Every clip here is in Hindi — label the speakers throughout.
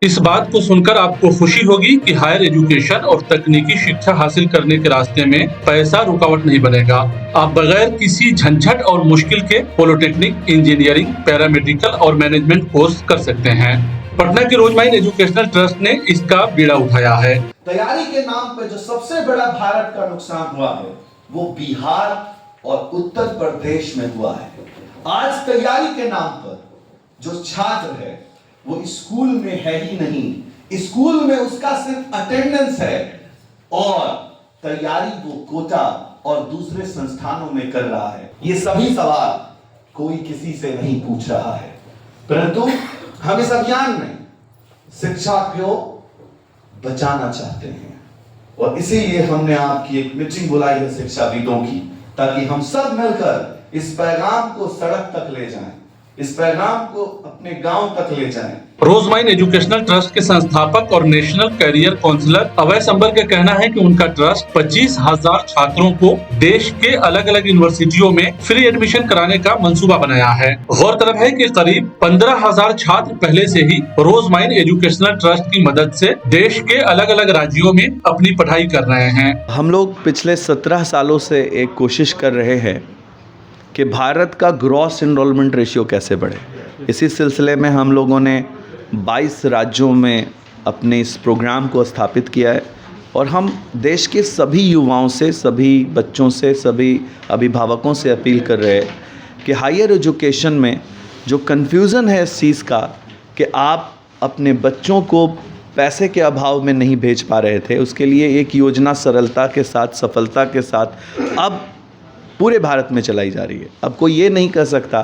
Speaker 1: इस बात को सुनकर आपको खुशी होगी कि हायर एजुकेशन और तकनीकी शिक्षा हासिल करने के रास्ते में पैसा रुकावट नहीं बनेगा। आप बगैर किसी झंझट और मुश्किल के पॉलिटेक्निक, इंजीनियरिंग, पैरामेडिकल और मैनेजमेंट कोर्स कर सकते हैं। पटना के रोजमाइन एजुकेशनल ट्रस्ट ने इसका बीड़ा उठाया है।
Speaker 2: तैयारी के नाम पर जो सबसे बड़ा भारत का नुकसान हुआ है वो बिहार और उत्तर प्रदेश में हुआ है। आज तैयारी के नाम पर जो छात्र है वो स्कूल में है ही नहीं, स्कूल में उसका सिर्फ अटेंडेंस है और तैयारी वो कोटा और दूसरे संस्थानों में कर रहा है। ये सभी सवाल कोई किसी से नहीं पूछ रहा है, परंतु हम इस अभियान में शिक्षा को बचाना चाहते हैं और इसीलिए हमने आपकी एक मीटिंग बुलाई है शिक्षाविदों की, ताकि हम सब मिलकर इस पैगाम को सड़क तक ले जाएं, इस पैगाम को अपने गांव तक ले जाएं।
Speaker 1: रोजमाइन एजुकेशनल ट्रस्ट के संस्थापक और नेशनल कैरियर काउंसलर अभय संबर का कहना है कि उनका ट्रस्ट 25,000 छात्रों को देश के अलग अलग यूनिवर्सिटियों में फ्री एडमिशन कराने का मंसूबा बनाया है। गौरतलब है कि करीब 15,000 छात्र पहले से ही रोजमाइन एजुकेशनल ट्रस्ट की मदद से देश के अलग अलग राज्यों में अपनी पढ़ाई कर रहे हैं।
Speaker 3: हम लोग पिछले 17 सालों से एक कोशिश कर रहे हैं कि भारत का ग्रॉस एनरोलमेंट रेशियो कैसे बढ़े। इसी सिलसिले में हम लोगों ने 22 राज्यों में अपने इस प्रोग्राम को स्थापित किया है और हम देश के सभी युवाओं से, सभी बच्चों से, सभी अभिभावकों से अपील कर रहे हैं कि हायर एजुकेशन में जो कन्फ्यूज़न है इस चीज़ का कि आप अपने बच्चों को पैसे के अभाव में नहीं भेज पा रहे थे, उसके लिए एक योजना सरलता के साथ, सफलता के साथ अब पूरे भारत में चलाई जा रही है। अब कोई ये नहीं कह सकता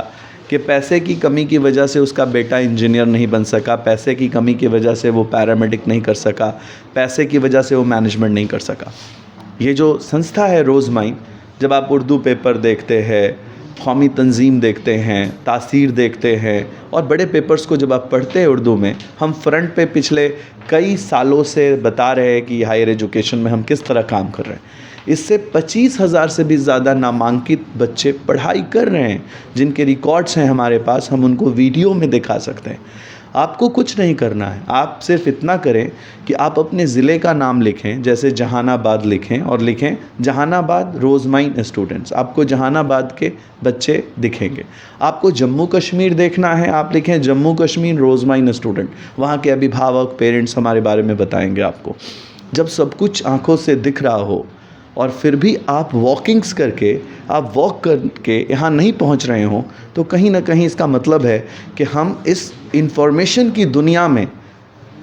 Speaker 3: कि पैसे की कमी की वजह से उसका बेटा इंजीनियर नहीं बन सका, पैसे की कमी की वजह से वो पैरामेडिक नहीं कर सका, पैसे की वजह से वो मैनेजमेंट नहीं कर सका। ये जो संस्था है रोजमाइन, जब आप उर्दू पेपर देखते हैं, कौमी तंजीम देखते हैं, तासीर देखते हैं और बड़े पेपर्स को जब आप पढ़ते हैं उर्दू में, हम फ्रंट पे पिछले कई सालों से बता रहे हैं कि हायर एजुकेशन में हम किस तरह काम कर रहे हैं। इससे 25,000 से भी ज़्यादा नामांकित बच्चे पढ़ाई कर रहे हैं, जिनके रिकॉर्ड्स हैं हमारे पास, हम उनको वीडियो में दिखा सकते हैं। आपको कुछ नहीं करना है, आप सिर्फ इतना करें कि आप अपने ज़िले का नाम लिखें, जैसे जहानाबाद लिखें और लिखें जहानाबाद रोजमाइन स्टूडेंट्स, आपको जहानाबाद के बच्चे दिखेंगे। आपको जम्मू कश्मीर देखना है, आप लिखें जम्मू कश्मीर रोजमाइन स्टूडेंट, वहाँ के अभिभावक, पेरेंट्स हमारे बारे में बताएंगे आपको। जब सब कुछ आँखों से दिख रहा हो और फिर भी आप वॉकिंग्स करके, आप वॉक करके यहाँ नहीं पहुँच रहे हों, तो कहीं ना कहीं इसका मतलब है कि हम इस इंफॉर्मेशन की दुनिया में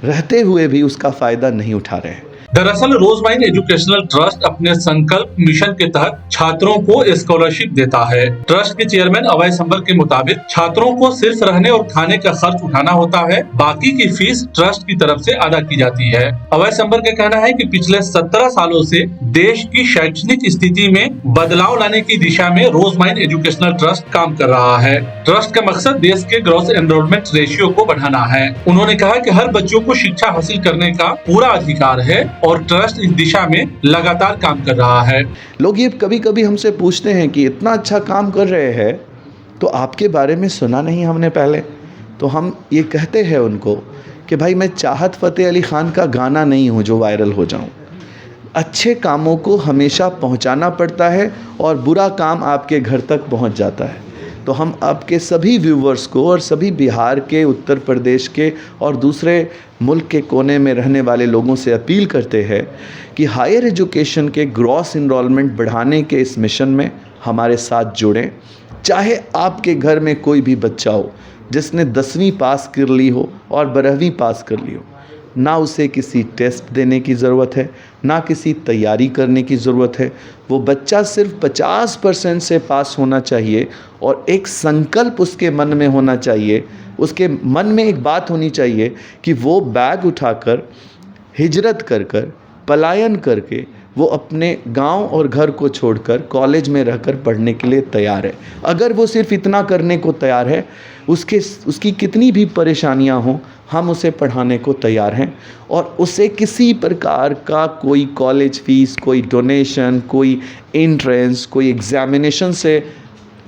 Speaker 3: रहते हुए भी उसका फ़ायदा नहीं उठा रहे हैं।
Speaker 1: दरअसल रोजमाइन एजुकेशनल ट्रस्ट अपने संकल्प मिशन के तहत छात्रों को स्कॉलरशिप देता है। ट्रस्ट के चेयरमैन अभय संबर के मुताबिक छात्रों को सिर्फ रहने और खाने का खर्च उठाना होता है, बाकी की फीस ट्रस्ट की तरफ से अदा की जाती है। अभय संबर का कहना है कि पिछले 17 सालों से देश की शैक्षणिक स्थिति में बदलाव लाने की दिशा में रोजमाइन एजुकेशनल ट्रस्ट काम कर रहा है। ट्रस्ट का मकसद देश के ग्रॉस एनरोलमेंट रेशियो को बढ़ाना है। उन्होंने कहा कि हर बच्चों को शिक्षा हासिल करने का पूरा अधिकार है और ट्रस्ट इस दिशा में लगातार काम कर रहा है।
Speaker 3: लोग ये कभी कभी हमसे पूछते हैं कि इतना अच्छा काम कर रहे हैं तो आपके बारे में सुना नहीं हमने पहले। तो हम ये कहते हैं उनको कि भाई मैं चाहत फ़तेह अली ख़ान का गाना नहीं हूँ जो वायरल हो जाऊँ। अच्छे कामों को हमेशा पहुँचाना पड़ता है और बुरा काम आपके घर तक पहुँच जाता है। तो हम आपके सभी व्यूवर्स को और सभी बिहार के, उत्तर प्रदेश के और दूसरे मुल्क के कोने में रहने वाले लोगों से अपील करते हैं कि हायर एजुकेशन के ग्रॉस इनरोलमेंट बढ़ाने के इस मिशन में हमारे साथ जुड़ें। चाहे आपके घर में कोई भी बच्चा हो जिसने 10वीं पास कर ली हो और 12वीं पास कर ली हो, ना उसे किसी टेस्ट देने की ज़रूरत है, ना किसी तैयारी करने की ज़रूरत है। वो बच्चा सिर्फ 50% से पास होना चाहिए और एक संकल्प उसके मन में होना चाहिए, उसके मन में एक बात होनी चाहिए कि वो बैग उठाकर, हिजरत कर कर, पलायन करके वो अपने गांव और घर को छोड़कर कॉलेज में रहकर पढ़ने के लिए तैयार है। अगर वो सिर्फ इतना करने को तैयार है, उसकी कितनी भी परेशानियां हों, हम उसे पढ़ाने को तैयार हैं और उसे किसी प्रकार का कोई कॉलेज फ़ीस, कोई डोनेशन, कोई एंट्रेंस, कोई एग्ज़ामिनेशन से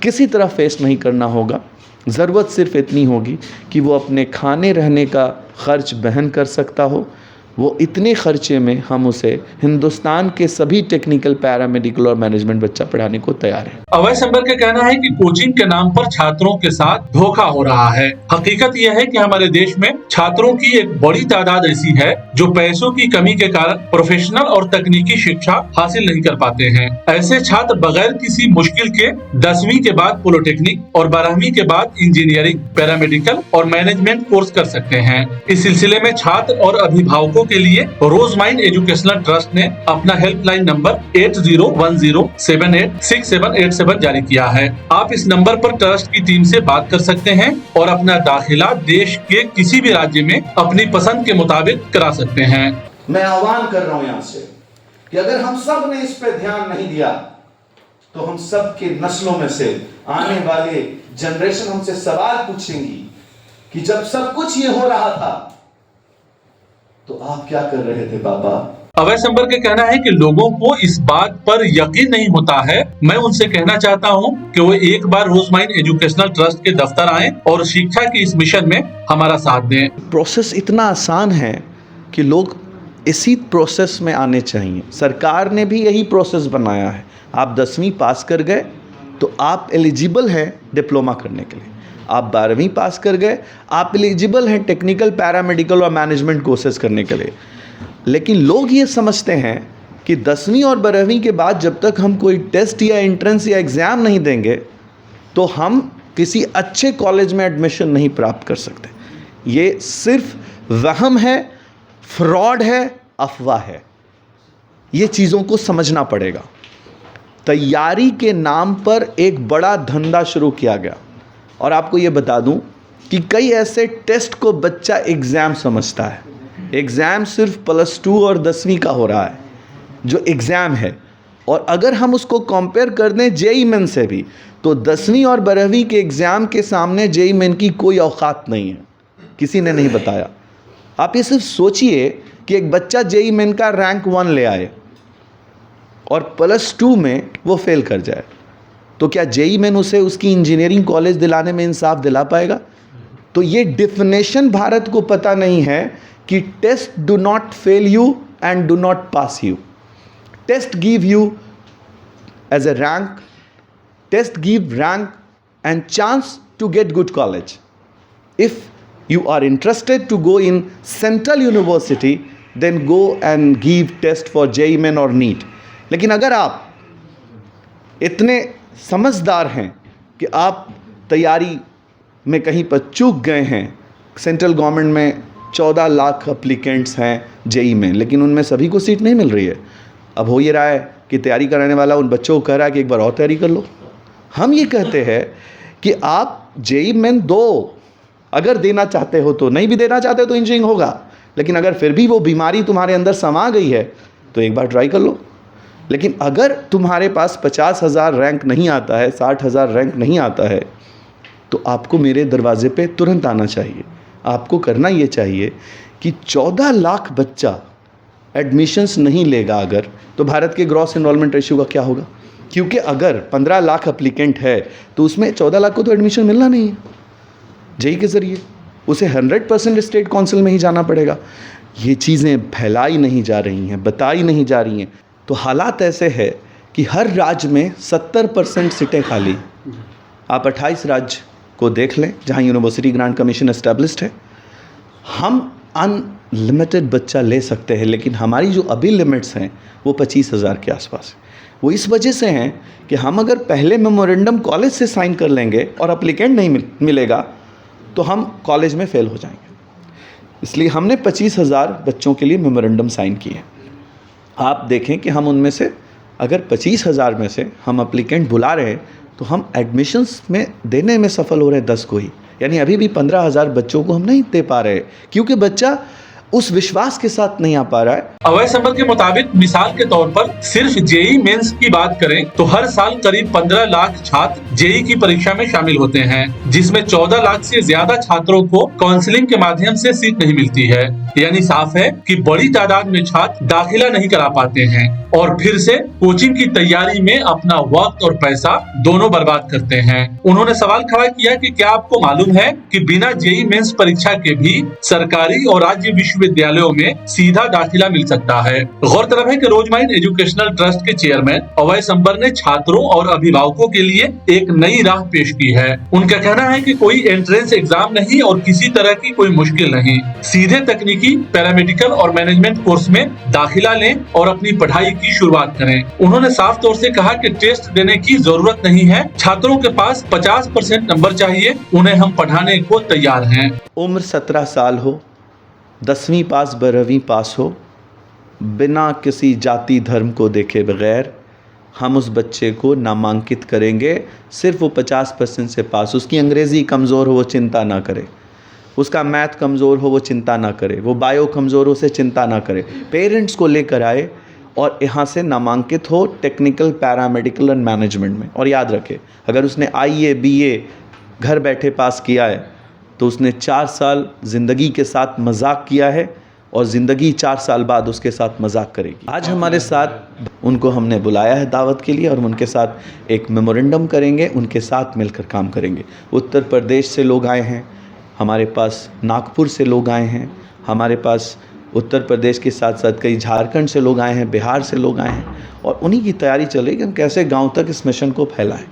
Speaker 3: किसी तरह फेस नहीं करना होगा। ज़रूरत सिर्फ इतनी होगी कि वो अपने खाने रहने का खर्च वहन कर सकता हो, वो इतने खर्चे में हम उसे हिंदुस्तान के सभी टेक्निकल, पैरामेडिकल और मैनेजमेंट बच्चा पढ़ाने को तैयार है।
Speaker 1: अभय संबर का कहना है कि कोचिंग के नाम पर छात्रों के साथ धोखा हो रहा है। हकीकत यह है कि हमारे देश में छात्रों की एक बड़ी तादाद ऐसी है जो पैसों की कमी के कारण प्रोफेशनल और तकनीकी शिक्षा हासिल नहीं कर पाते हैं। ऐसे छात्र बगैर किसी मुश्किल के 10वीं के बाद पॉलिटेक्निक और 12वीं के बाद इंजीनियरिंग, पैरामेडिकल और मैनेजमेंट कोर्स कर सकते हैं। इस सिलसिले में छात्र और अभिभावकों के लिए रोजमाइंड एजुकेशनल ट्रस्ट ने अपना हेल्पलाइन नंबर 8010786787 जारी किया है। आप इस नंबर पर ट्रस्ट की टीम से बात कर सकते हैं और अपना दाखिला देश के किसी भी राज्य में अपनी पसंद के मुताबिक करा सकते हैं।
Speaker 2: मैं आह्वान कर रहा हूं यहां से कि अगर हम सब ने इस पे ध्यान नहीं दिया तो हम सब के नस्लों में से आने वाले जनरेशन हमसे सवाल पूछेंगी कि जब सब कुछ ये हो रहा था तो आप क्या कर रहे थे पापा।
Speaker 1: अभय संबर का कहना है कि लोगों को इस बात पर यकीन नहीं होता है। मैं उनसे कहना चाहता हूं कि वो एक बार रोजमाइंड एजुकेशनल ट्रस्ट के दफ्तर आएं और शिक्षा की इस मिशन में हमारा साथ दें।
Speaker 3: प्रोसेस इतना आसान है कि लोग इसी प्रोसेस में आने चाहिए। सरकार ने भी यही प्रोसेस बनाया है। आप 10वीं पास कर गए तो आप एलिजिबल हैं डिप्लोमा करने के लिए। आप 12वीं पास कर गए, आप एलिजिबल हैं टेक्निकल, पैरामेडिकल और मैनेजमेंट कोर्सेज करने के लिए। लेकिन लोग ये समझते हैं कि 10वीं और 12वीं के बाद जब तक हम कोई टेस्ट या एंट्रेंस या एग्ज़ाम नहीं देंगे तो हम किसी अच्छे कॉलेज में एडमिशन नहीं प्राप्त कर सकते। ये सिर्फ वहम है, फ्रॉड है, अफवाह है। ये चीज़ों को समझना पड़ेगा। तैयारी के नाम पर एक बड़ा धंधा शुरू किया गया। और आपको ये बता दूं कि कई ऐसे टेस्ट को बच्चा एग्ज़ाम समझता है। एग्ज़ाम सिर्फ +2 और 10वीं का हो रहा है जो एग्ज़ाम है। और अगर हम उसको कंपेयर कर दें जेईई मेन से भी, तो 10वीं और 12वीं के एग्ज़ाम के सामने जेईई मेन की कोई औकात नहीं है। किसी ने नहीं बताया। आप ये सिर्फ सोचिए कि एक बच्चा जेईई मेन का रैंक 1 ले आए और +2 में वो फेल कर जाए, तो क्या जेईई मेन उसे उसकी इंजीनियरिंग कॉलेज दिलाने में इंसाफ दिला पाएगा? तो ये डिफिनेशन भारत को पता नहीं है कि test do not fail you and do not pass you. Test give you as a rank, test give rank and chance to get good college. If you are interested to go in Central University, then go and give test for JEE Main or NEET। लेकिन अगर आप इतने समझदार हैं कि आप तैयारी में कहीं पर चूक गए हैं, सेंट्रल गवर्नमेंट में 14 लाख एप्लीकेंट्स हैं जेईई में, लेकिन उनमें सभी को सीट नहीं मिल रही है। अब हो ये रहा है कि तैयारी कराने वाला उन बच्चों को कह रहा है कि एक बार और तैयारी कर लो। हम ये कहते हैं कि आप जेईई मेन दो, अगर देना चाहते हो तो, नहीं भी देना चाहते हो तो इंजीनियरिंग होगा, लेकिन अगर फिर भी वो बीमारी तुम्हारे अंदर समा गई है तो एक बार ट्राई कर लो। लेकिन अगर तुम्हारे पास 50,000 रैंक नहीं आता है, 60,000 रैंक नहीं आता है, तो आपको मेरे दरवाजे पे तुरंत आना चाहिए। आपको करना ये चाहिए कि 14 लाख बच्चा एडमिशन्स नहीं लेगा अगर, तो भारत के ग्रॉस एनरोलमेंट रेशियो का क्या होगा? क्योंकि अगर 15 लाख एप्लीकेंट है तो उसमें 14 लाख को तो एडमिशन मिलना नहीं है जेईई के ज़रिए, उसे 100% स्टेट काउंसिल में ही जाना पड़ेगा। ये चीज़ें फैलाई नहीं जा रही हैं, बताई नहीं जा रही हैं। तो हालात ऐसे है कि हर राज्य में 70% सीटें खाली। आप 28 राज्य को देख लें जहां यूनिवर्सिटी ग्रांट कमीशन एस्टेब्लिश्ड है। हम अनलिमिटेड बच्चा ले सकते हैं, लेकिन हमारी जो अभी लिमिट्स हैं वो 25,000 के आसपास है। वो इस वजह से हैं कि हम अगर पहले मेमोरेंडम कॉलेज से साइन कर लेंगे और अप्लीकेंट नहीं मिलेगा तो हम कॉलेज में फ़ेल हो जाएंगे। इसलिए हमने 25,000 बच्चों के लिए मेमोरेंडम साइन किए। आप देखें कि हम उनमें से अगर 25,000 में से हम अप्लीकेंट बुला रहे हैं तो हम एडमिशन्स में देने में सफल हो रहे हैं 10 को ही। यानी अभी भी 15,000 बच्चों को हम नहीं दे पा रहे, क्योंकि बच्चा उस विश्वास के साथ नहीं आ पा रहा है।
Speaker 1: अभय संबल के मुताबिक मिसाल के तौर पर सिर्फ जेई मेंस की बात करें तो हर साल करीब 15 लाख छात्र जेई की परीक्षा में शामिल होते हैं, जिसमें 14 लाख से ज्यादा छात्रों को काउंसलिंग के माध्यम से सीट नहीं मिलती है। यानी साफ है कि बड़ी तादाद में छात्र दाखिला नहीं करा पाते हैं और फिर से कोचिंग की तैयारी में अपना वक्त और पैसा दोनों बर्बाद करते हैं। उन्होंने सवाल खड़ा किया कि क्या आपको मालूम है कि बिना जेई मेंस परीक्षा के भी सरकारी और राज्य विश्वविद्यालयों में सीधा दाखिला मिल सकता है। गौरतलब है कि रोजमाइन एजुकेशनल ट्रस्ट के चेयरमैन अभय संबर ने छात्रों और अभिभावकों के लिए एक नई राह पेश की है। उनका कहना है कि कोई एंट्रेंस एग्जाम नहीं और किसी तरह की कोई मुश्किल नहीं, सीधे तकनीकी, पैरामेडिकल और मैनेजमेंट कोर्स में दाखिला लें और अपनी पढ़ाई की शुरुआत करें। उन्होंने साफ तौर से कहा कि टेस्ट देने की जरूरत नहीं है, छात्रों के पास 50% नंबर चाहिए, उन्हें हम पढ़ाने को तैयार हैं।
Speaker 3: उम्र 17 साल हो, 10वीं पास 12वीं पास हो, बिना किसी जाति धर्म को देखे बगैर हम उस बच्चे को नामांकित करेंगे। सिर्फ वो 50% से पास, उसकी अंग्रेज़ी कमज़ोर हो वो चिंता ना करे, उसका मैथ कमज़ोर हो वो चिंता ना करे, वो बायो कमज़ोर हो उसे चिंता ना करे, पेरेंट्स को लेकर आए और यहाँ से नामांकित हो टेक्निकल, पैरामेडिकल एंड मैनेजमेंट में। और याद रखे, अगर उसने IAA BA घर बैठे पास किया है तो उसने 4 साल ज़िंदगी के साथ मजाक किया है और ज़िंदगी 4 साल बाद उसके साथ मजाक करेगी। आज हमारे साथ उनको हमने बुलाया है दावत के लिए और उनके साथ एक मेमोरेंडम करेंगे, उनके साथ मिलकर काम करेंगे। उत्तर प्रदेश से लोग आए हैं हमारे पास, नागपुर से लोग आए हैं हमारे पास, उत्तर प्रदेश के साथ साथ कई झारखंड से लोग आए हैं, बिहार से लोग आए हैं और उन्हीं की तैयारी चल रही है कि हम कैसे गाँव तक इस मिशन को फैलाएं।